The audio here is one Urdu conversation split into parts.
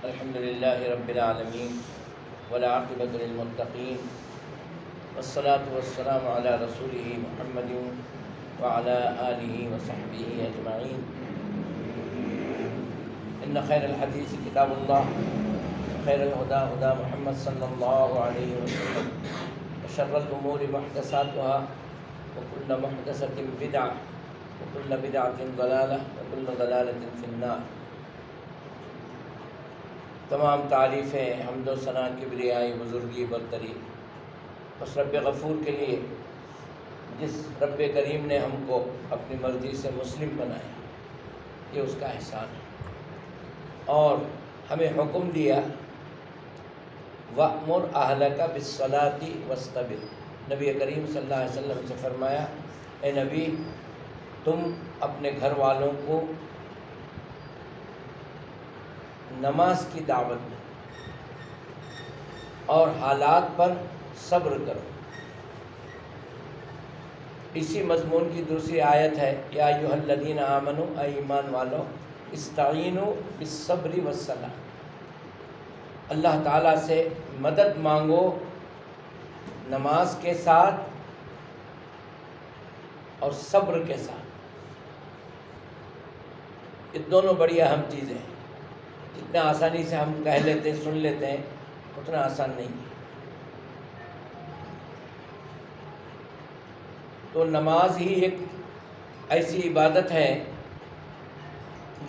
الحمد لله رب العالمين والعاقبة للمتقين والصلاة والسلام على رسوله محمد وعلى آله وصحبه أجمعين. إن خير الحديث كتاب الله وخير الهدى هدى محمد صلى الله عليه وسلم وشر الأمور محدثاتها وكل محدثة بدعة وكل بدعة ضلالة وكل ضلالة في النار. تمام تعریفیں حمد و ثنا کبریائی بزرگی برتری اس رب غفور کے لیے جس رب کریم نے ہم کو اپنی مرضی سے مسلم بنایا، یہ اس کا احسان ہے، اور ہمیں حکم دیا وَأْمُرْ أَهْلَكَ بِالصَّلَاةِ وَاسْتَبِرْ. نبی کریم صلی اللہ علیہ وسلم سے فرمایا، اے نبی تم اپنے گھر والوں کو نماز کی دعوت دو اور حالات پر صبر کرو. اسی مضمون کی دوسری آیت ہے، یا ایھا الذین آمنوا، اے ایمان والو، استعینوا بالصبر والصلاۃ. اللہ تعالیٰ سے مدد مانگو نماز کے ساتھ اور صبر کے ساتھ. یہ دونوں بڑی اہم چیزیں ہیں. جتنا آسانی سے ہم کہہ لیتے ہیں، سن لیتے ہیں، اتنا آسان نہیں ہے. تو نماز ہی ایک ایسی عبادت ہے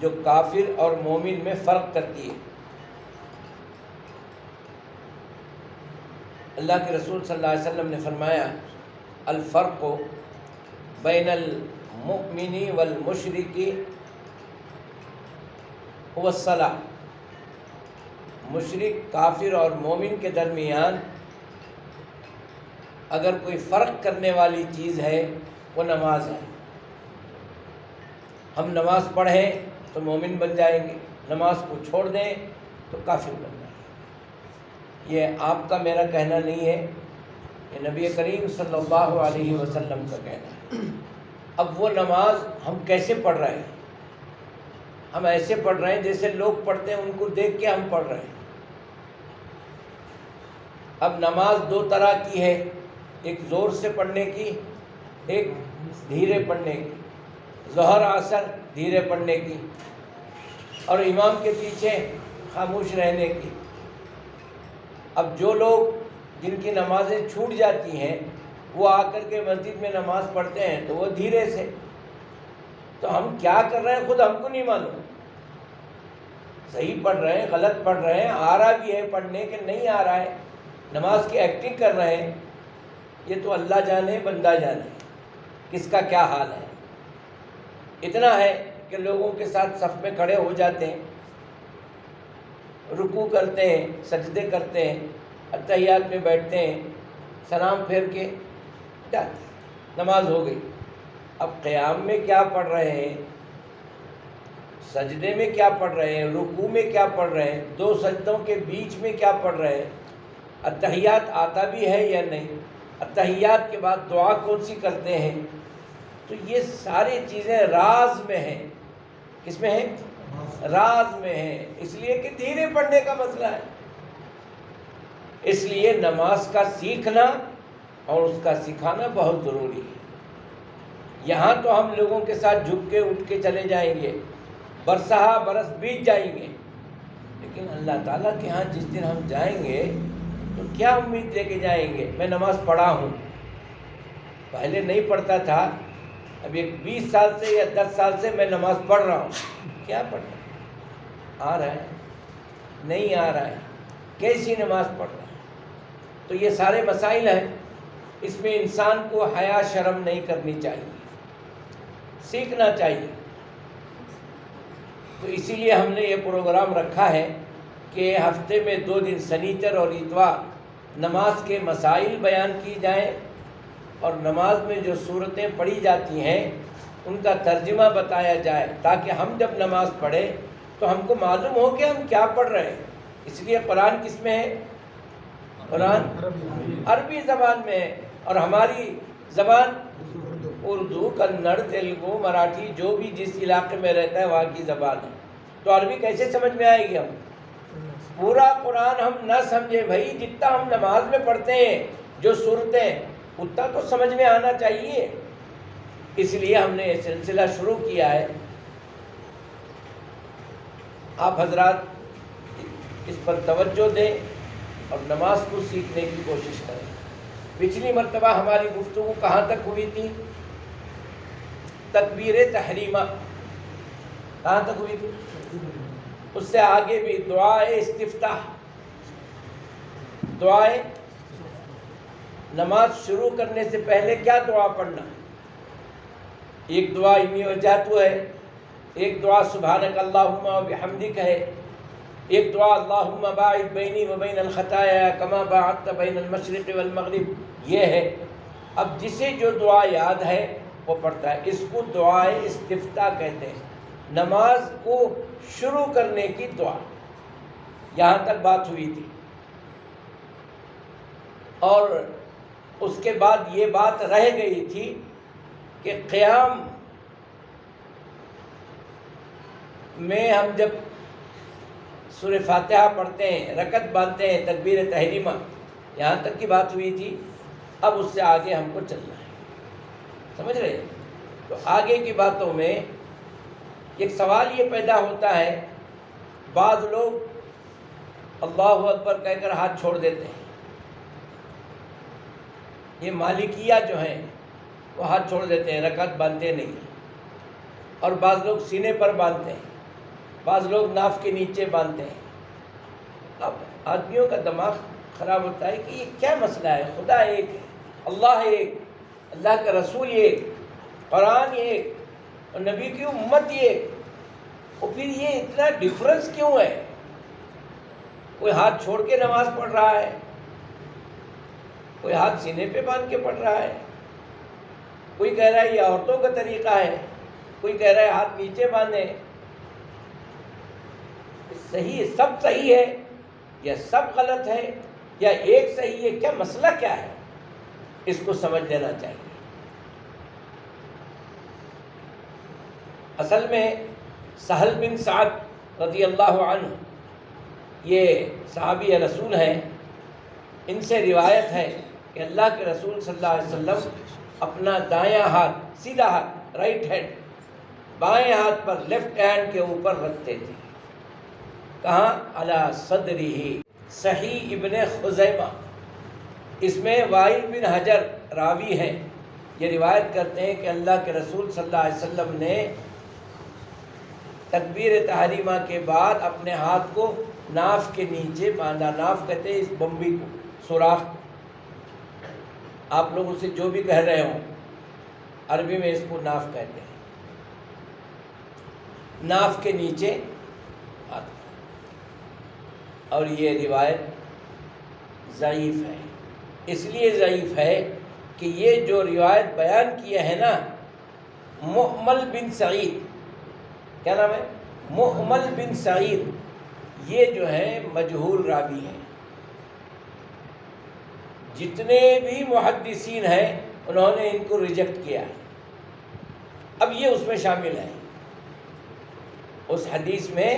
جو کافر اور مومن میں فرق کرتی ہے. اللہ کے رسول صلی اللہ علیہ وسلم نے فرمایا، الفرق بین المؤمن والمشرک هو الصلاۃ. مشرک، کافر اور مومن کے درمیان اگر کوئی فرق کرنے والی چیز ہے وہ نماز ہے. ہم نماز پڑھیں تو مومن بن جائیں گے، نماز کو چھوڑ دیں تو کافر بن جائیں گے. یہ آپ کا میرا کہنا نہیں ہے، یہ نبی کریم صلی اللہ علیہ وسلم کا کہنا ہے. اب وہ نماز ہم کیسے پڑھ رہے ہیں؟ ہم ایسے پڑھ رہے ہیں جیسے لوگ پڑھتے ہیں، ان کو دیکھ کے ہم پڑھ رہے ہیں. اب نماز دو طرح کی ہے، ایک زور سے پڑھنے کی، ایک دھیرے پڑھنے کی. ظہر عصر دھیرے پڑھنے کی اور امام کے پیچھے خاموش رہنے کی. اب جو لوگ جن کی نمازیں چھوٹ جاتی ہیں وہ آ کر کے مسجد میں نماز پڑھتے ہیں تو وہ دھیرے سے. تو ہم کیا کر رہے ہیں خود ہم کو نہیں معلوم. صحیح پڑھ رہے ہیں، غلط پڑھ رہے ہیں، آ رہا بھی ہے پڑھنے کہ نہیں آ رہا ہے، نماز کی ایکٹنگ کر رہے ہیں. یہ تو اللہ جانے، بندہ جانے کس کا کیا حال ہے. اتنا ہے کہ لوگوں کے ساتھ صف میں کھڑے ہو جاتے ہیں، رکوع کرتے ہیں، سجدے کرتے ہیں، اتحیات میں بیٹھتے ہیں، سلام پھیر کے جاتے ہیں، نماز ہو گئی. اب قیام میں کیا پڑھ رہے ہیں، سجدے میں کیا پڑھ رہے ہیں، رکوع میں کیا پڑھ رہے ہیں، دو سجدوں کے بیچ میں کیا پڑھ رہے ہیں، اتحیات آتا بھی ہے یا نہیں، اتحیات کے بعد دعا کون سی کرتے ہیں. تو یہ ساری چیزیں راز میں ہیں. کس میں ہیں؟ راز میں ہیں. اس لیے کہ دھیرے پڑھنے کا مسئلہ ہے. اس لیے نماز کا سیکھنا اور اس کا سکھانا بہت ضروری ہے. یہاں تو ہم لوگوں کے ساتھ جھک کے اٹھ کے چلے جائیں گے، برسہ برس بیت جائیں گے، لیکن اللہ تعالیٰ کے ہاں جس دن ہم جائیں گے تو کیا امید لے کے جائیں گے؟ میں نماز پڑھا ہوں، پہلے نہیں پڑھتا تھا، اب ایک 20 سال سے یا 10 سال سے میں نماز پڑھ رہا ہوں. کیا پڑھ رہا ہے؟ آ رہا ہے؟ نہیں آ رہا ہے؟ کیسی نماز پڑھ رہا ہے؟ تو یہ سارے مسائل ہیں. اس میں انسان کو حیا شرم نہیں کرنی چاہیے، سیکھنا چاہیے. تو اسی لیے ہم نے یہ پروگرام رکھا ہے کہ ہفتے میں 2 دن سنیچر اور اتوار نماز کے مسائل بیان کی جائیں اور نماز میں جو صورتیں پڑھی جاتی ہیں ان کا ترجمہ بتایا جائے، تاکہ ہم جب نماز پڑھیں تو ہم کو معلوم ہو کہ ہم کیا پڑھ رہے ہیں. اس لیے قرآن کس میں ہے؟ قرآن عربی زبان میں ہے، اور ہماری زبان اردو، کنڑ، تیلگو، مراٹھی، جو بھی جس علاقے میں رہتا ہے وہاں کی زبان ہے. تو عربی کیسے سمجھ میں آئے گی؟ ہم پورا قرآن ہم نہ سمجھے بھائی، جتنا ہم نماز میں پڑھتے ہیں جو صورتیں اتنا تو سمجھ میں آنا چاہیے. اس لیے ہم نے یہ سلسلہ شروع کیا ہے. آپ حضرات اس پر توجہ دیں اور نماز کو سیکھنے کی کوشش کریں. پچھلی مرتبہ ہماری گفتگو کہاں تک ہوئی تھی؟ تکبیر تحریمہ کہاں تک ہوئی تھی؟ اس سے آگے بھی دعائے استفتاح، دعائے نماز شروع کرنے سے پہلے کیا دعا پڑھنا. ایک دعا انی وجہتو ہے، ایک دعا سبحانک اللہم و بحمدک ہے، ایک دعا اللہم باعد بینی و بین الخطایا کما باعدت بین المشرق والمغرب، یہ ہے. اب جسے جو دعا یاد ہے وہ پڑھتا ہے. اس کو دعائے استفتاح کہتے ہیں، نماز کو شروع کرنے کی دعا. یہاں تک بات ہوئی تھی. اور اس کے بعد یہ بات رہ گئی تھی کہ قیام میں ہم جب سورہ فاتحہ پڑھتے ہیں، رکعت باندھتے ہیں، تکبیر تحریمہ، یہاں تک کی بات ہوئی تھی. اب اس سے آگے ہم کو چلنا ہے. سمجھ رہے؟ تو آگے کی باتوں میں ایک سوال یہ پیدا ہوتا ہے، بعض لوگ اللہ اکبر کہہ کر ہاتھ چھوڑ دیتے ہیں. یہ مالکیہ جو ہیں وہ ہاتھ چھوڑ دیتے ہیں، رکعت باندھتے نہیں. اور بعض لوگ سینے پر باندھتے ہیں، بعض لوگ ناف کے نیچے باندھتے ہیں. اب آدمیوں کا دماغ خراب ہوتا ہے کہ یہ کیا مسئلہ ہے؟ خدا ایک ہے، اللہ ایک، اللہ کا رسول ایک، قرآن ایک، اور نبی کی امت ایک، اور پھر یہ اتنا ڈفرنس کیوں ہے؟ کوئی ہاتھ چھوڑ کے نماز پڑھ رہا ہے، کوئی ہاتھ سینے پہ باندھ کے پڑھ رہا ہے، کوئی کہہ رہا ہے یہ عورتوں کا طریقہ ہے، کوئی کہہ رہا ہے ہاتھ نیچے باندھیں. صحیح ہے، سب صحیح ہے یا سب غلط ہے یا ایک صحیح ہے؟ کیا مسئلہ کیا ہے؟ اس کو سمجھ لینا چاہیے. اصل میں سہل بن سعد رضی اللہ عنہ یہ صحابی رسول ہیں. ان سے روایت ہے کہ اللہ کے رسول صلی اللہ علیہ وسلم اپنا دایاں ہاتھ، سیدھا ہاتھ، رائٹ ہینڈ، بائیں ہاتھ پر، لیفٹ ہینڈ کے اوپر رکھتے تھے. کہاں؟ علی صدرہ. صحیح ابن خزیمہ، اس میں وائل بن حجر راوی ہیں. یہ روایت کرتے ہیں کہ اللہ کے رسول صلی اللہ علیہ وسلم نے تکبیر تحریمہ کے بعد اپنے ہاتھ کو ناف کے نیچے باندھا. ناف کہتے ہیں اس بمبی کو، سوراخ. آپ لوگ اسے جو بھی کہہ رہے ہوں، عربی میں اس کو ناف کہتے ہیں. ناف کے نیچے ہاتھ. اور یہ روایت ضعیف ہے. اس لیے ضعیف ہے کہ یہ جو روایت بیان کیا ہے نا، محمل بن سعید، کیا نام ہے؟ محمل بن سعید، یہ جو ہے مجہول راوی ہیں. جتنے بھی محدثین ہیں انہوں نے ان کو ریجیکٹ کیا ہے. اب یہ اس میں شامل ہے، اس حدیث میں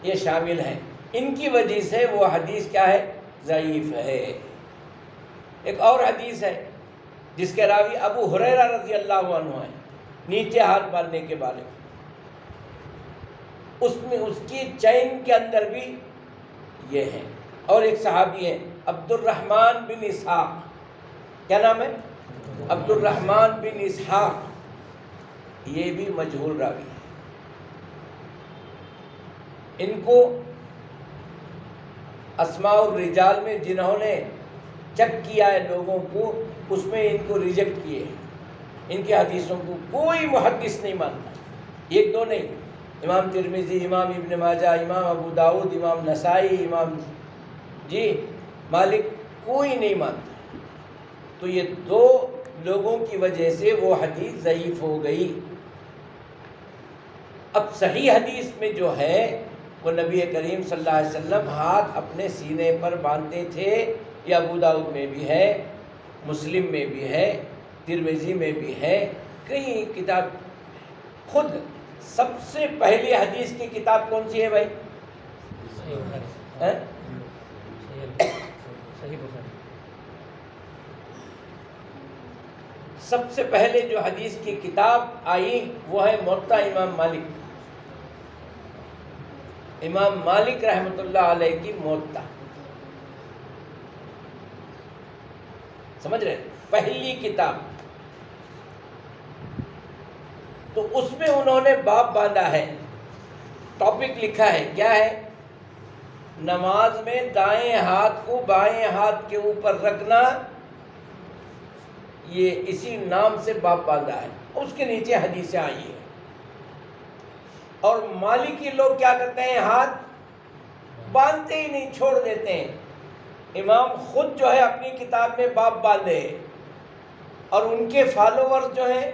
یہ شامل ہے. ان کی وجہ سے وہ حدیث کیا ہے؟ ضعیف ہے. ایک اور حدیث ہے جس کے راوی ابو ہریرہ رضی اللہ عنہ ہیں، نیچے ہاتھ باندھنے کے بارے میں. اس میں اس کی چین کے اندر بھی یہ ہے. اور ایک صحابی ہیں عبد الرحمن بن اسحاق، کیا نام ہے؟ عبد الرحمن بن اسحاق، یہ بھی مجہول راوی ہے. ان کو اسماء الرجال میں جنہوں نے چیک کیا ہے لوگوں کو، اس میں ان کو ریجیکٹ کیے ہیں. ان کی حدیثوں کو کوئی محدث نہیں مانتا. ایک دو نہیں، امام ترمذی، امام ابن ماجہ، امام ابو داؤد، امام نسائی، امام مالک، کوئی نہیں مانتا. تو یہ دو لوگوں کی وجہ سے وہ حدیث ضعیف ہو گئی. اب صحیح حدیث میں جو ہے وہ نبی کریم صلی اللہ علیہ وسلم ہاتھ اپنے سینے پر باندھتے تھے. یہ ابو داؤد میں بھی ہے، مسلم میں بھی ہے، ترمذی میں بھی ہے، کئی کتاب. خود سب سے پہلی حدیث کی کتاب کون سی ہے بھائی؟ سب سے پہلے جو حدیث کی کتاب آئی وہ ہے موطا امام مالک، امام مالک رحمۃ اللہ علیہ کی موطا، سمجھ رہے؟ پہلی کتاب، تو اس میں انہوں نے باب باندھا ہے، ٹاپک لکھا ہے، کیا ہے؟ نماز میں دائیں ہاتھ کو بائیں ہاتھ کے اوپر رکھنا، یہ اسی نام سے باب باندھا ہے، اس کے نیچے حدیثیں آئی ہیں۔ اور مالکی لوگ کیا کرتے ہیں؟ ہاتھ باندھتے ہی نہیں، چھوڑ دیتے ہیں۔ امام خود جو ہے اپنی کتاب میں باب باندھے، اور ان کے فالوورز جو ہیں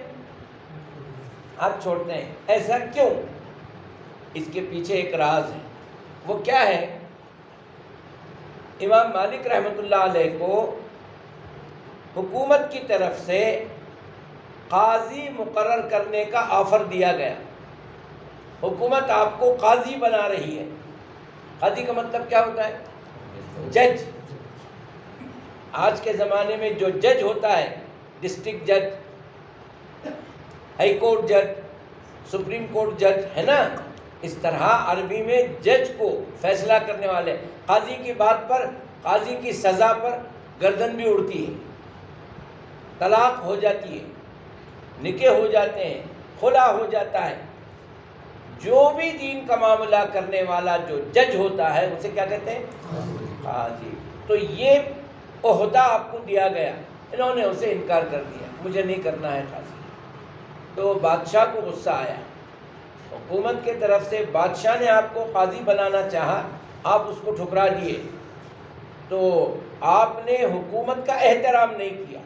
ہاتھ چھوڑتے ہیں۔ ایسا کیوں؟ اس کے پیچھے ایک راز ہے، وہ کیا ہے؟ امام مالک رحمۃ اللہ علیہ کو حکومت کی طرف سے قاضی مقرر کرنے کا آفر دیا گیا، حکومت آپ کو قاضی بنا رہی ہے۔ قاضی کا مطلب کیا ہوتا ہے؟ جج۔ آج کے زمانے میں جو جج ہوتا ہے، ڈسٹرکٹ جج، ہائی کورٹ جج، سپریم کورٹ جج، ہے نا، اس طرح عربی میں جج کو فیصلہ کرنے والے، قاضی کی بات پر، قاضی کی سزا پر گردن بھی اڑتی ہے، طلاق ہو جاتی ہے، نکاح ہو جاتے ہیں، خلا ہو جاتا ہے۔ جو بھی دین کا معاملہ کرنے والا جو جج ہوتا ہے اسے کیا کہتے ہیں؟ قاضی۔ تو یہ عہدہ آپ کو دیا گیا، انہوں نے اسے انکار کر دیا، مجھے نہیں کرنا ہے قاضی۔ تو بادشاہ کو غصہ آیا، حکومت کے طرف سے بادشاہ نے آپ کو قاضی بنانا چاہا، آپ اس کو ٹھکرا دیے، تو آپ نے حکومت کا احترام نہیں کیا،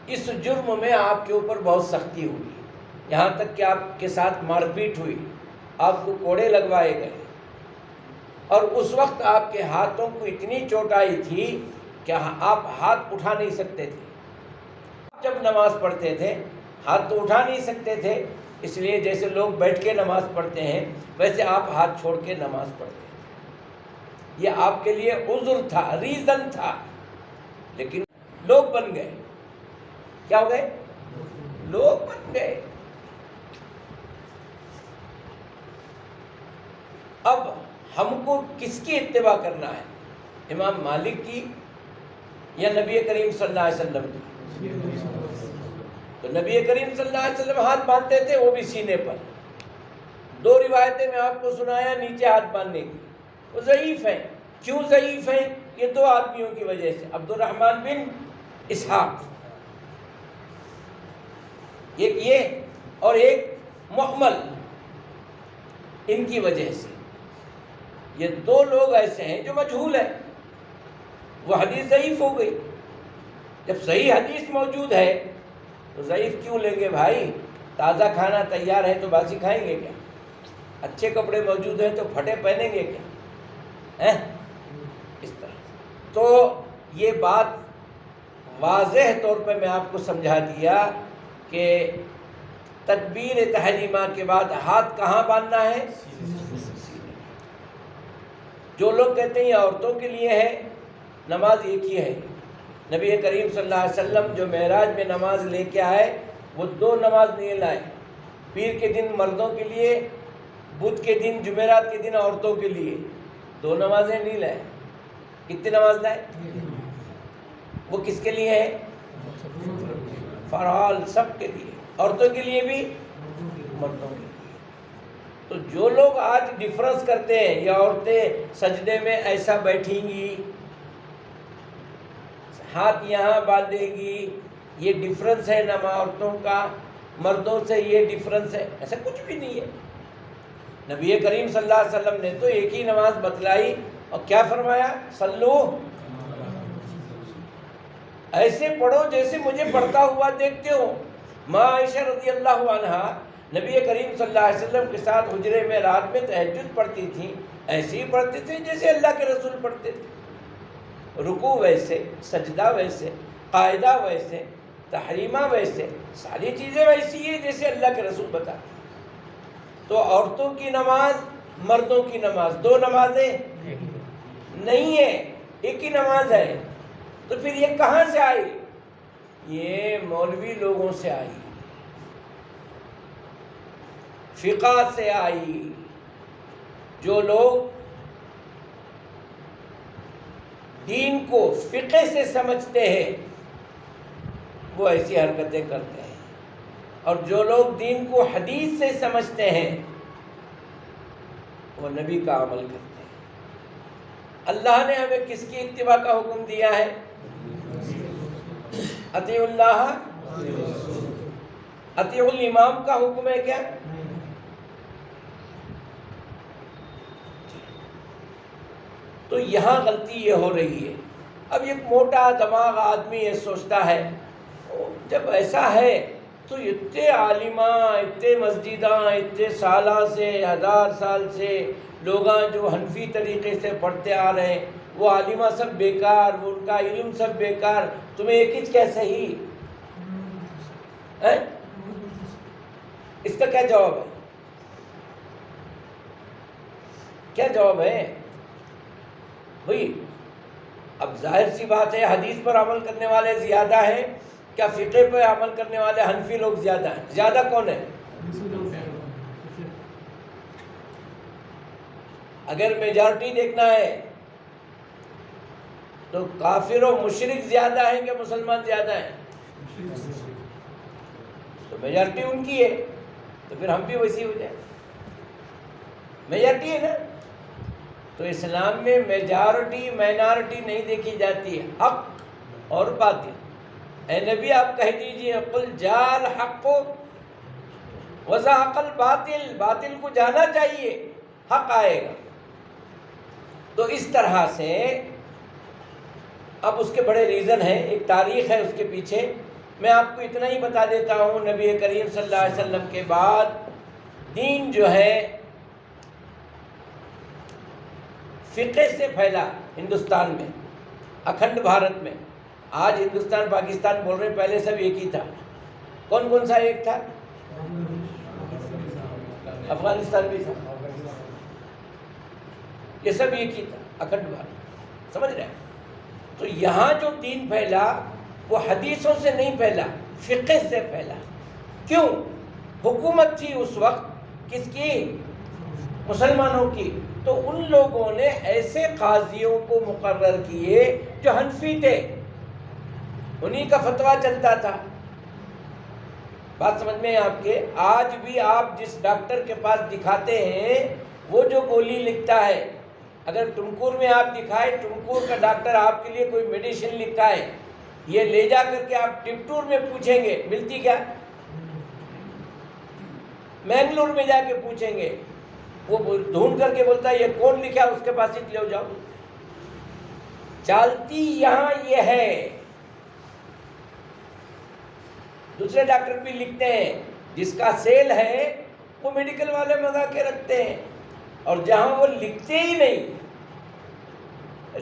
اس جرم میں آپ کے اوپر بہت سختی ہوئی، یہاں تک کہ آپ کے ساتھ مار پیٹ ہوئی، آپ کو کوڑے لگوائے گئے، اور اس وقت آپ کے ہاتھوں کو اتنی چوٹ آئی تھی کہ آپ ہاتھ اٹھا نہیں سکتے تھے۔ جب نماز پڑھتے تھے ہاتھ تو اٹھا نہیں سکتے تھے، اس لیے جیسے لوگ بیٹھ کے نماز پڑھتے ہیں ویسے آپ ہاتھ چھوڑ کے نماز پڑھتے تھے۔ یہ آپ کے لیے عذر تھا، ریزن تھا، لیکن لوگ بن گئے، کیا ہو گئے؟ لوگ بن گئے۔ اب ہم کو کس کی اتباع کرنا ہے؟ امام مالک کی یا نبی کریم صلی اللہ علیہ وسلم کی؟ تو نبی کریم صلی اللہ علیہ وسلم ہاتھ باندھتے تھے، وہ بھی سینے پر۔ دو روایتیں میں آپ کو سنایا نیچے ہاتھ باندھنے کی، وہ ضعیف ہیں۔ کیوں ضعیف ہیں؟ یہ دو آدمیوں کی وجہ سے، عبد الرحمن بن اسحاق، ایک یہ اور ایک محمل، ان کی وجہ سے۔ یہ دو لوگ ایسے ہیں جو مجہول ہیں، وہ حدیث ضعیف ہو گئی۔ جب صحیح حدیث موجود ہے تو ضعیف کیوں لیں گے بھائی؟ تازہ کھانا تیار ہے تو باسی کھائیں گے کیا؟ اچھے کپڑے موجود ہیں تو پھٹے پہنیں گے کیا؟ اس طرح تو یہ بات واضح طور پہ میں آپ کو سمجھا دیا کہ تکبیر تحریمہ کے بعد ہاتھ کہاں باندھنا ہے؟ جو لوگ کہتے ہیں یہ عورتوں کے لیے ہے، نماز ایک ہی ہے۔ نبی کریم صلی اللہ علیہ وسلم جو معراج میں نماز لے کے آئے وہ دو نماز نہیں لائے، پیر کے دن مردوں کے لیے، بدھ کے دن، جمعرات کے دن عورتوں کے لیے، دو نمازیں نہیں لائے۔ کتنی نماز لائے؟ وہ کس کے لیے ہے؟ فرال، سب کے لیے، عورتوں کے لیے بھی، مردوں کے لیے۔ تو جو لوگ آج ڈفرنس کرتے ہیں، یہ عورتیں سجدے میں ایسا بیٹھیں گی، ہاتھ یہاں باندھے گی، یہ ڈفرنس ہے نہ عورتوں کا مردوں سے، یہ ڈفرنس ہے، ایسا کچھ بھی نہیں ہے۔ نبی کریم صلی اللہ علیہ وسلم نے تو ایک ہی نماز بتلائی، اور کیا فرمایا؟ صلو، ایسے پڑھو جیسے مجھے پڑھتا ہوا دیکھتے ہو۔ ماں عائشہ رضی اللہ عنہا نبی کریم صلی اللہ علیہ وسلم کے ساتھ حجرے میں رات میں تہجد پڑھتی تھیں، ایسے ہی پڑھتے تھے جیسے اللہ کے رسول پڑھتے تھے، رکوع ویسے، سجدہ ویسے، قاعدہ ویسے، تحریمہ ویسے، ساری چیزیں ویسی ہیں جیسے اللہ کے رسول بتاتے۔ تو عورتوں کی نماز، مردوں کی نماز، دو نمازیں نہیں ہے، ایک ہی نماز ہے. تو پھر یہ کہاں سے آئی؟ یہ مولوی لوگوں سے آئی، فقہ سے آئی. جو لوگ دین کو فقہ سے سمجھتے ہیں وہ ایسی حرکتیں کرتے ہیں، اور جو لوگ دین کو حدیث سے سمجھتے ہیں وہ نبی کا عمل کرتے ہیں. اللہ نے ہمیں کس کی اتباع کا حکم دیا ہے؟ اطیعوا اللہ، اطیعوا الامام کا حکم ہے کیا؟ تو یہاں غلطی یہ ہو رہی ہے. اب ایک موٹا دماغ آدمی یہ سوچتا ہے جب ایسا ہے تو اتنے عالماں، اتنے مسجداں، اتنے سالہ سے، 1000 سال سے لوگاں جو حنفی طریقے سے پڑھتے آ رہے ہیں، وہ عالمہ سب بیکار، وہ ان کا علم سب بیکار، تمہیں ایک ہی کیسے ہی؟ اس کا کیا جواب ہے؟ کیا جواب ہے بھئی؟ اب ظاہر سی بات ہے حدیث پر عمل کرنے والے زیادہ ہیں کیا فقہ پر عمل کرنے والے حنفی لوگ زیادہ ہیں؟ زیادہ کون ہے؟ اگر میجارٹی دیکھنا ہے تو کافر و مشرک زیادہ ہیں کہ مسلمان زیادہ ہیں؟ تو میجارٹی ان کی ہے، تو پھر ہم بھی ویسی ہو جائیں. میجارٹی ہے نا. تو اسلام میں میجارٹی مائنارٹی نہیں دیکھی جاتی ہے، حق اور باطل. اے نبی آپ کہہ دیجئے قل جاء الحق وزهق الباطل، باطل کو جانا چاہیے، حق آئے گا. تو اس طرح سے اب اس کے بڑے ریزن ہیں، ایک تاریخ ہے اس کے پیچھے. میں آپ کو اتنا ہی بتا دیتا ہوں، نبی کریم صلی اللہ علیہ وسلم کے بعد دین جو ہے فقہ سے پھیلا ہندوستان میں، اکھنڈ بھارت میں. آج ہندوستان پاکستان بول رہے ہیں، پہلے سب ایک ہی تھا. کون کون سا ایک تھا؟ افغانستان بھی تھا، یہ سب ایک ہی تھا، اکھنڈ بھارت. سمجھ رہے ہیں؟ تو یہاں جو دین پھیلا وہ حدیثوں سے نہیں پھیلا، فقہ سے پھیلا. کیوں؟ حکومت تھی اس وقت کس کی؟ مسلمانوں کی. تو ان لوگوں نے ایسے قاضیوں کو مقرر کیے جو حنفی تھے، انہی کا فتویٰ چلتا تھا. بات سمجھ میں آپ کے؟ آج بھی آپ جس ڈاکٹر کے پاس دکھاتے ہیں وہ جو گولی لکھتا ہے، اگر ٹمکور میں آپ دکھائے، ٹمکور کا ڈاکٹر آپ کے لیے کوئی میڈیسن لکھتا ہے، یہ لے جا کر کے آپ ٹپٹور میں پوچھیں گے ملتی کیا؟ مینگلور میں جا کے پوچھیں گے، وہ ڈھونڈ کر کے بولتا ہے یہ کون لکھا، اس کے پاس ہی لے جاؤ. چالتی یہاں یہ ہے. دوسرے ڈاکٹر بھی لکھتے ہیں، جس کا سیل ہے وہ میڈیکل والے منگا کے رکھتے ہیں، اور جہاں وہ لکھتے ہی نہیں،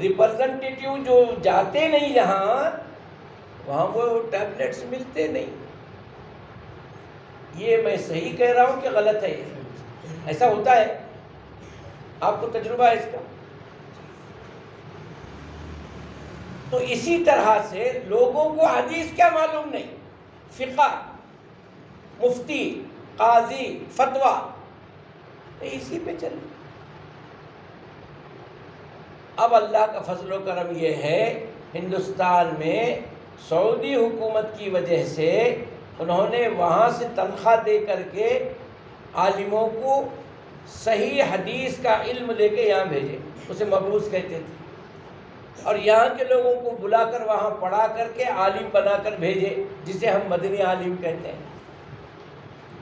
ریپرزنٹیٹیو جو جاتے نہیں جہاں، وہاں وہ ٹیبلٹس ملتے نہیں. یہ میں صحیح کہہ رہا ہوں کہ غلط ہے؟ ایسا ہوتا ہے؟ آپ کو تجربہ ہے اس کا؟ تو اسی طرح سے لوگوں کو حدیث کیا معلوم نہیں، فقہ، مفتی، قاضی، فتویٰ، اسی پہ چل. اب اللہ کا فضل و کرم یہ ہے، ہندوستان میں سعودی حکومت کی وجہ سے انہوں نے وہاں سے تنخواہ دے کر کے عالموں کو صحیح حدیث کا علم دے کے یہاں بھیجے، اسے مبعوث کہتے تھے. اور یہاں کے لوگوں کو بلا کر وہاں پڑھا کر کے عالم بنا کر بھیجے، جسے ہم مدنی عالم کہتے ہیں.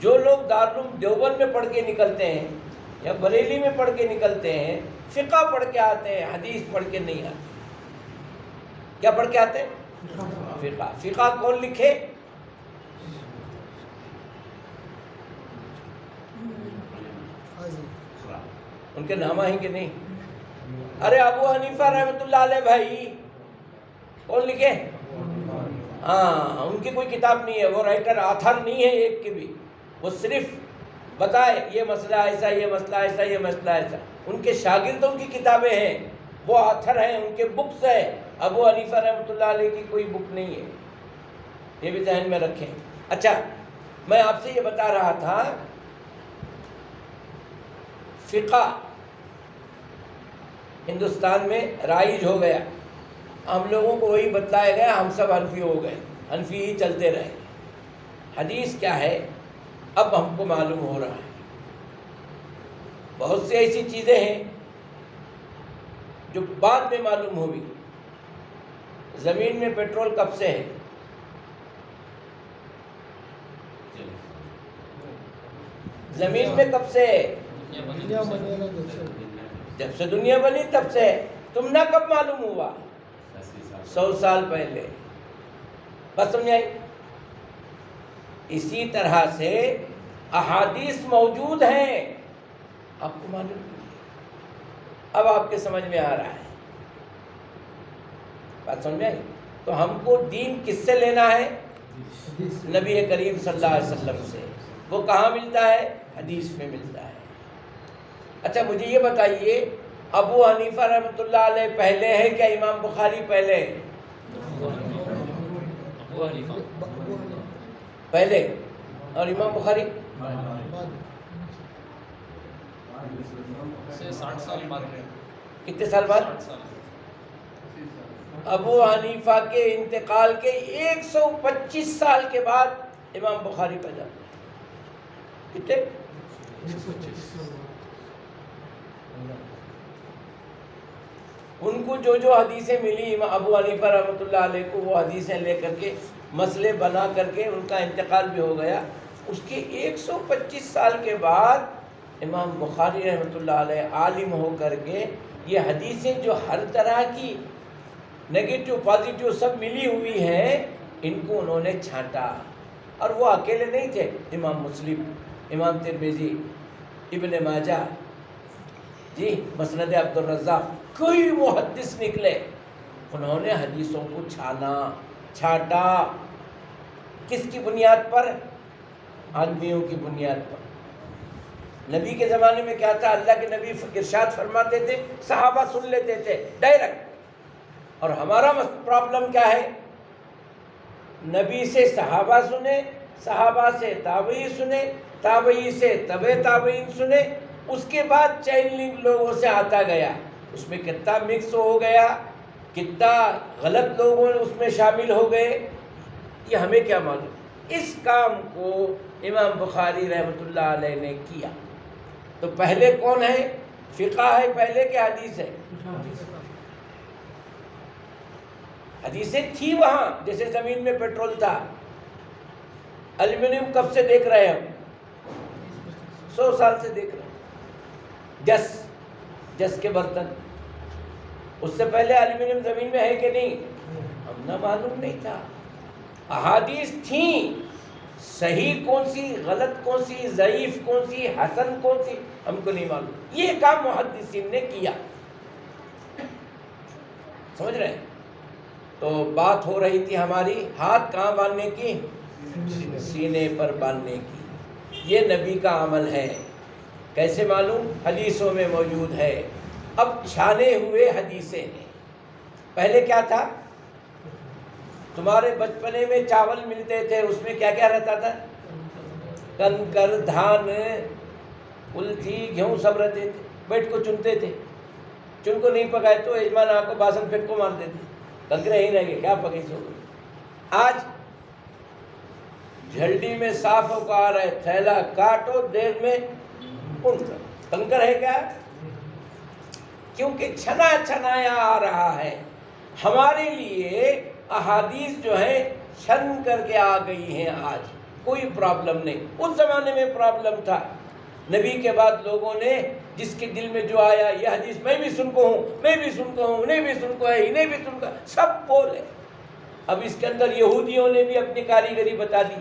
جو لوگ دارالعلوم دیوبند میں پڑھ کے نکلتے ہیں یا بریلی میں پڑھ کے نکلتے ہیں، فقہ پڑھ کے آتے ہیں، حدیث پڑھ کے نہیں آتے. کیا پڑھ کے آتے ہیں؟ فقہ. فقہ کون لکھے؟ ان کے نام آئیں گے نہیں؟ ارے ابو حنیفہ رحمۃ اللہ علیہ بھائی کون لکھے؟ ہاں، ان کی کوئی کتاب نہیں ہے، وہ رائٹر آتھر نہیں ہے ایک کے بھی. وہ صرف بتائے یہ مسئلہ ایسا، یہ مسئلہ ایسا، یہ مسئلہ ایسا. ان کے شاگردوں کی کتابیں ہیں، وہ آتھر ہیں، ان کے بکس ہیں. ابو حنیفہ رحمۃ اللہ علیہ کی کوئی بک نہیں ہے، یہ بھی ذہن میں رکھیں. اچھا، میں آپ سے یہ بتا رہا تھا فقہ ہندوستان میں رائج ہو گیا، ہم لوگوں کو وہی بتلایا گیا، ہم سب حنفی ہو گئے، حنفی ہی چلتے رہے. حدیث کیا ہے اب ہم کو معلوم ہو رہا ہے. بہت سی ایسی چیزیں ہیں جو بعد میں معلوم ہوئی. زمین میں پیٹرول کب سے ہے؟ زمین میں کب سے ہے؟ جب سے دنیا بنی تب سے ہے. تم نہ کب معلوم ہوا؟ 100 سال پہلے. بس سمجھائی. اسی طرح سے احادیث موجود ہیں، آپ کو معلوم نہیں. اب آپ کے سمجھ میں آ رہا ہے، بات سمجھ میں آئی؟ تو ہم کو دین کس سے لینا ہے؟ نبی کریم صلی اللہ علیہ وسلم سے. وہ کہاں ملتا ہے؟ حدیث میں ملتا ہے. اچھا مجھے یہ بتائیے، ابو حنیفہ رحمۃ اللہ علیہ پہلے ہے کیا امام بخاری پہلے ہے؟ پہلے. اور امام بخاری 60 سال بعد. کتنے سال بعد؟ ابو حنیفہ کے انتقال کے 125 سال کے بعد امام بخاری پیدا ہوئے. کتنے؟ 125. ان کو جو حدیثیں ملی ابو حنیفہ رحمۃ اللہ علیہ کو، وہ حدیثیں لے کر کے مسئلے بنا کر کے ان کا انتقال بھی ہو گیا. اس کے 125 سال کے بعد امام بخاری رحمۃ اللہ علیہ عالم ہو کر کے یہ حدیثیں جو ہر طرح کی نگیٹو پازیٹو سب ملی ہوئی ہیں، ان کو انہوں نے چھانٹا. اور وہ اکیلے نہیں تھے، امام مسلم، امام ترمذی، ابن ماجہ، جی مسند عبدالرزاق، کوئی محدث نکلے، انہوں نے حدیثوں کو چھانٹا. کس کی بنیاد پر؟ آدمیوں کی بنیاد پر. نبی کے زمانے میں کیا تھا؟ اللہ کے نبی ارشاد فرماتے تھے، صحابہ سن لیتے تھے ڈائریکٹ. اور ہمارا پرابلم کیا ہے؟ نبی سے صحابہ سنے، صحابہ سے تابعی سنے، تابعی سے تبع تابعین سنے، اس کے بعد چین لنک لوگوں سے آتا گیا. اس میں کتنا مکس ہو گیا، کتنا غلط لوگوں اس میں شامل ہو گئے، یہ ہمیں کیا معلوم. اس کام کو امام بخاری رحمۃ اللہ علیہ نے کیا. تو پہلے کون ہے؟ فقہ ہے پہلے کہ حدیث ہے؟ حدیثیں تھی وہاں، جیسے زمین میں پیٹرول تھا. الومینیم کب سے دیکھ رہے ہیں ہم؟ 100 سال سے دیکھ رہے ہیں. جس کے برتن، اس سے پہلے الومینیم زمین میں ہے کہ نہیں؟ ہم نہ معلوم نہیں تھا. احادیث تھیں، صحیح کون سی، غلط کون سی، ضعیف کون سی، حسن کون سی، ہم کو نہیں معلوم. یہ کام محدثین نے کیا. سمجھ رہے ہیں؟ تو بات ہو رہی تھی ہماری ہاتھ کہاں باندھنے کی؟ سینے پر باندھنے کی. یہ نبی کا عمل ہے. کیسے معلوم؟ حدیثوں میں موجود ہے. اب چھانے ہوئے حدیثیں ہیں. پہلے کیا تھا؟ تمہارے بچپنے میں چاول ملتے تھے، اس میں کیا کیا رہتا تھا؟ کنکر، دھان، التھی، گیہوں سب رہتے تھے. بیٹھ کو چنتے تھے، چن کو نہیں پکائے تو یجمان آپ کو باسن پھٹ کو مارتے تھے. کنکرے ہی رہیں گے، کیا پکی سو. آج جھلڈی میں صاف ہو کر آ رہے، تھیلا کاٹو دیر میں کنکر ہے کیا؟ کیونکہ چھنا چھنایا آ رہا ہے. ہمارے لیے احادیث جو ہے چھن کر کے آ گئی ہیں. آج کوئی پرابلم نہیں. اس زمانے میں پرابلم تھا. نبی کے بعد لوگوں نے جس کے دل میں جو آیا، یہ حدیث میں بھی سن کو ہوں، میں بھی سن کو ہوں، انہیں بھی سن کو ہے، انہیں بھی سن کو، سب بولے. اب اس کے اندر یہودیوں نے بھی اپنی کاریگری بتا دی.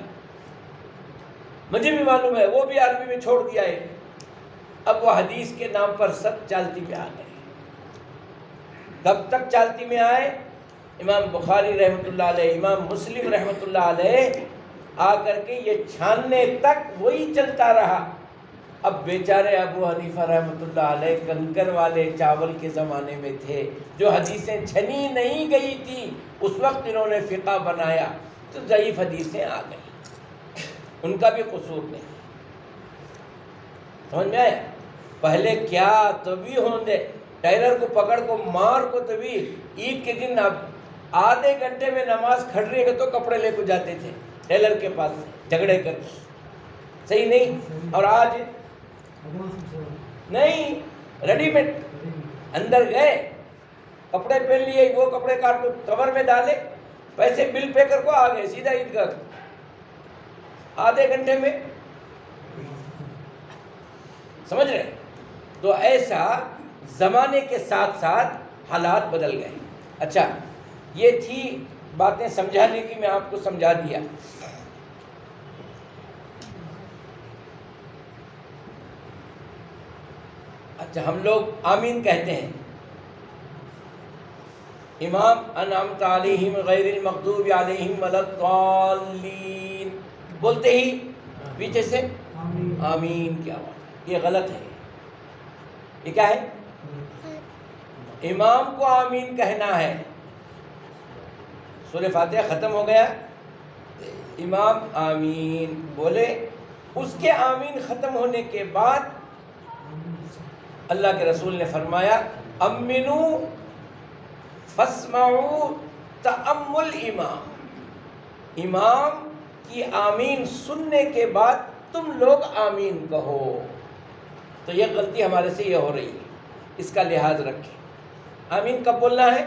مجھے بھی معلوم ہے، وہ بھی عربی میں چھوڑ دیا ہے. اب وہ حدیث کے نام پر سب چالتی میں آ گئے. کب تک چالتی میں آئے؟ امام بخاری رحمۃ اللہ علیہ، امام مسلم رحمۃ اللہ علیہ آ کر کے یہ چھاننے تک وہی چلتا رہا. اب بیچارے ابو حنیفہ رحمۃ اللہ علیہ کنکر والے چاول کے زمانے میں تھے، جو حدیثیں چھنی نہیں گئی تھی اس وقت انہوں نے فقہ بنایا تو ضعیف حدیثیں آ گئی، ان کا بھی قصور نہیں۔ سمجھ میں آیا؟ پہلے کیا طبی ہوندے، ٹیلر کو پکڑ کو مار کو طبی، عید کے دن اب آدھے گھنٹے میں نماز کھڑ رہی ہے تو کپڑے لے کو جاتے تھے ٹیلر کے پاس جھگڑے کر، صحیح نہیں؟ اور آج نہیں، ریڈی میڈ، اندر گئے کپڑے پہن لیے، وہ کپڑے کاٹ کو کور میں ڈالے، پیسے بل پے کر کو آ گئے سیدھا عیدگاہ، آدھے گھنٹے میں۔ سمجھ رہے؟ تو ایسا زمانے کے ساتھ ساتھ حالات بدل گئے۔ اچھا، یہ تھی باتیں سمجھانے کی، میں آپ کو سمجھا دیا۔ اچھا، ہم لوگ آمین کہتے ہیں، امام انعمت علیہم غیر المغضوب علیہم ولا الضالین بولتے ہی پیچھے سے آمین کی آواز، یہ غلط ہے۔ یہ کیا ہے؟ امام کو آمین کہنا ہے۔ سورہ فاتحہ ختم ہو گیا، امام آمین بولے، اس کے آمین ختم ہونے کے بعد اللہ کے رسول نے فرمایا امنو فاسمعوا تأمل امام، امام کی آمین سننے کے بعد تم لوگ آمین کہو۔ تو یہ غلطی ہمارے سے یہ ہو رہی ہے، اس کا لحاظ رکھیں۔ آمین کب بولنا ہے؟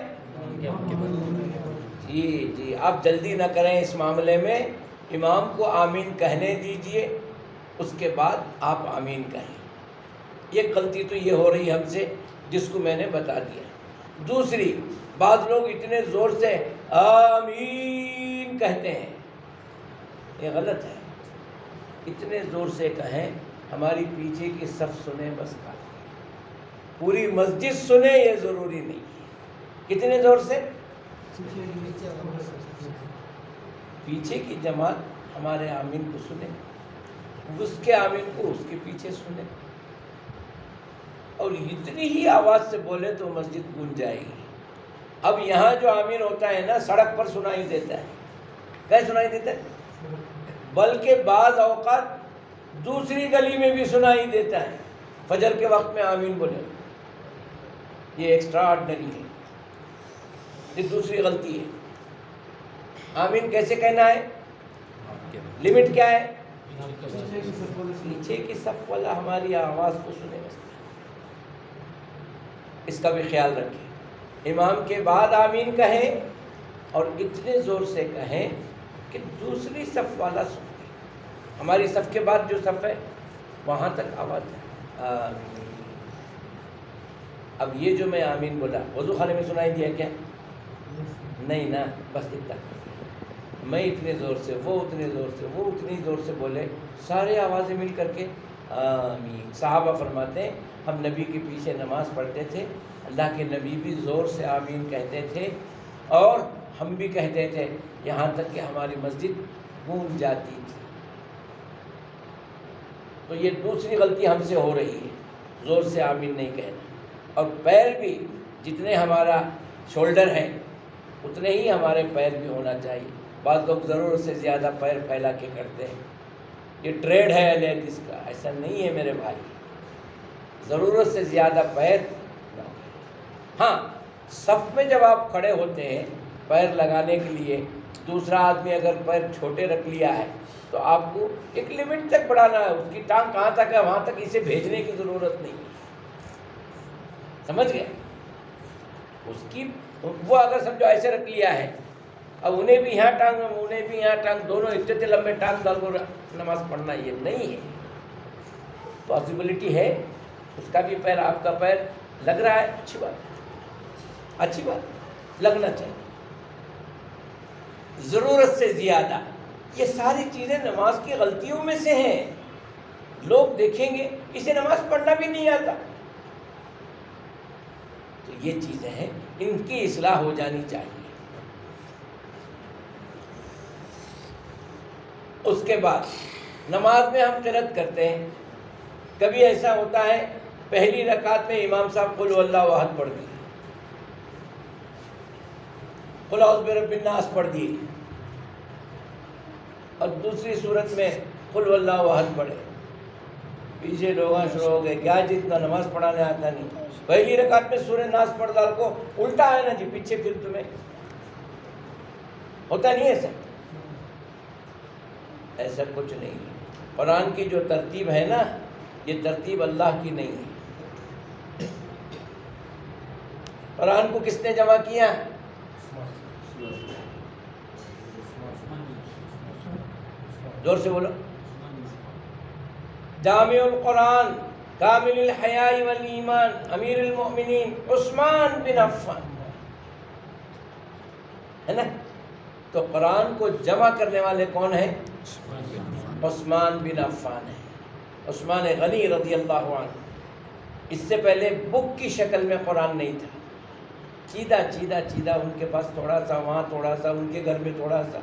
جی آپ جلدی نہ کریں اس معاملے میں، امام کو آمین کہنے دیجئے، اس کے بعد آپ آمین کہیں۔ یہ غلطی تو یہ ہو رہی ہم سے، جس کو میں نے بتا دیا۔ دوسری، بعض لوگ اتنے زور سے آمین کہتے ہیں، یہ غلط ہے۔ اتنے زور سے کہیں، ہماری پیچھے کی صف سنے بس کافی، پوری مسجد سنے یہ ضروری نہیں ہے۔ کتنے زور سے؟ پیچھے کی جماعت ہمارے آمین کو سنے، اس کے آمین کو اس کے پیچھے سنے، اور اتنی ہی آواز سے بولے تو مسجد گونج جائے گی۔ اب یہاں جو آمین ہوتا ہے نا، سڑک پر سنائی دیتا ہے، کیا سنائی دیتا ہے؟ بلکہ بعض اوقات دوسری گلی میں بھی سنائی دیتا ہے۔ فجر کے وقت میں آمین بولے، یہ ایکسٹرا آرڈنری ہے، یہ دوسری غلطی ہے۔ آمین کیسے کہنا ہے؟ لمٹ کیا ہے؟ پیچھے کی صف والا ہماری آواز کو سنے بس، اس کا بھی خیال رکھیں۔ امام کے بعد آمین کہیں اور اتنے زور سے کہیں کہ دوسری صف والا سنے۔ ہماری صف کے بعد جو صف ہے وہاں تک آواز ہے آمین۔ اب یہ جو میں آمین بولا، وضو خانے میں سنائی دیا کیا؟ نہیں نا، بس اتنا، میں اتنے زور سے، وہ اتنے زور سے، وہ اتنی زور سے بولے، سارے آوازیں مل کر کے آمین۔ صحابہ فرماتے ہیں ہم نبی کے پیچھے نماز پڑھتے تھے، اللہ کے نبی بھی زور سے آمین کہتے تھے اور ہم بھی کہتے تھے، یہاں تک کہ ہماری مسجد گونج جاتی تھی۔ تو یہ دوسری غلطی ہم سے ہو رہی ہے، زور سے آمین نہیں کہنا۔ اور پیر بھی، جتنے ہمارا شولڈر ہے اتنے ہی ہمارے پیر بھی ہونا چاہیے۔ بعض لوگ ضرورت سے زیادہ پیر پھیلا کے کرتے ہیں، یہ ٹریڈ ہے اہل حدیث کا، ایسا نہیں ہے میرے بھائی، ضرورت سے زیادہ پیر نہ ہو۔ ہاں، صف میں جب آپ کھڑے ہوتے ہیں پیر لگانے کے لیے، دوسرا آدمی اگر پیر چھوٹے رکھ لیا ہے تو آپ کو ایک لمٹ تک بڑھانا ہے، اس کی ٹانگ کہاں تک ہے وہاں تک اسے بھیجنے کی ضرورت نہیں ہے، سمجھ گئے؟ اس کی وہ اگر سمجھو ایسے رکھ لیا ہے، اب انہیں بھی یہاں ٹانگ انہیں بھی یہاں ٹانگ، دونوں اتنے لمبے ٹانگ ڈال کر نماز پڑھنا، یہ نہیں ہے۔ پاسبلٹی ہے اس کا بھی پیر آپ کا پیر لگ رہا ہے، اچھی بات ہے، اچھی بات، لگنا چاہیے۔ ضرورت سے زیادہ، یہ ساری چیزیں نماز کی غلطیوں میں سے ہیں۔ لوگ دیکھیں گے اسے نماز پڑھنا بھی نہیں آتا، تو یہ چیزیں ہیں، ان کی اصلاح ہو جانی چاہیے۔ اس کے بعد نماز میں ہم قرأت کرتے ہیں، کبھی ایسا ہوتا ہے پہلی رکعت میں امام صاحب قل واللہ احد پڑھ دی، قل اعوذ برب الناس پڑھ دی، اور دوسری صورت میں قل واللہ احد پڑھے، پیچھے لوگ شروع ہو گئے کیا جی اتنا نماز پڑھانے آتا نہیں، پہلی رکعت میں سورہ ناس پڑھ ڈال کو، الٹا ہے نا جی، پیچھے پھر تمہیں ہوتا نہیں ایسا؟ ایسا کچھ نہیں ہے۔ قرآن کی جو ترتیب ہے نا، یہ ترتیب اللہ کی نہیں ہے۔ قرآن کو کس نے جمع کیا؟ زور سے بولو۔ جامع القرآن کامل الحیاء والایمان امیر المؤمنین عثمان بن عفان، ہے نا؟ تو قرآن کو جمع کرنے والے کون ہیں؟ عثمان بن عفان ہے، عثمان غنی رضی اللہ عنہ۔ اس سے پہلے بک کی شکل میں قرآن نہیں تھا، چیدہ چیدہ چیدہ، ان کے پاس تھوڑا سا، وہاں تھوڑا سا، ان کے گھر میں تھوڑا سا،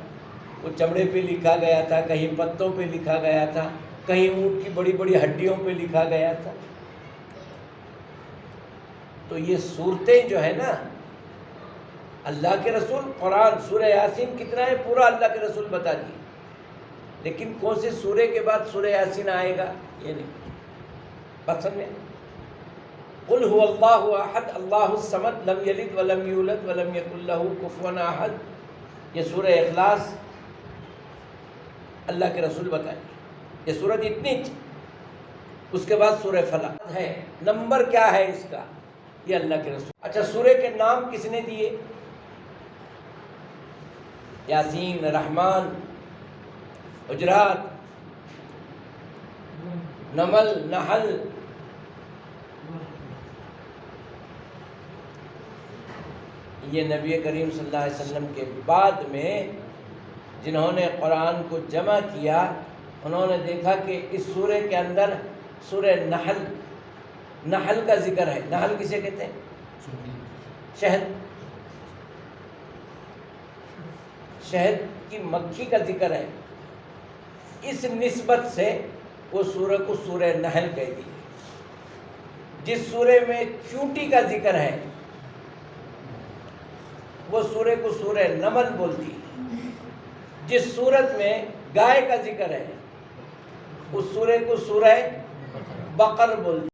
وہ چمڑے پہ لکھا گیا تھا، کہیں پتوں پہ لکھا گیا تھا، کہیں اونٹ کی بڑی بڑی ہڈیوں پہ لکھا گیا تھا۔ تو یہ صورتیں جو ہے نا، اللہ کے رسول قرآن سورہ یاسین کتنا ہے پورا اللہ کے رسول بتا دیے، لیکن کون سے سورے کے بعد سورہ یاسین آئے گا یہ نہیں بات سمجھے۔ قل هو اللہ احد اللہ الصمد لم یلد ولم یولد ولم یکن لہ کفوا احد، یہ سورہ اخلاص اللہ کے رسول بتائیں، یہ سورت اتنی تھی۔ اس کے بعد سورہ فلق ہے، نمبر کیا ہے اس کا؟ یہ اللہ کے رسول۔ اچھا سورہ کے نام کس نے دیے؟ یاسین، رحمان، حجرات، نمل، نحل، یہ نبی کریم صلی اللہ علیہ وسلم کے بعد میں جنہوں نے قرآن کو جمع کیا، انہوں نے دیکھا کہ اس سورے کے اندر سورہ نحل کا ذکر ہے۔ نحل کسے کہتے ہیں؟ شہد، شہد کی مکھی کا ذکر ہے، اس نسبت سے وہ سورہ کو سورہ نحل کہہ دی۔ جس سورے میں چونٹی کا ذکر ہے وہ سورے کو سورہ نمل بولتی ہے، جس سورت میں گائے کا ذکر ہے اس سورے کو سورہ بقر بولتی ہے۔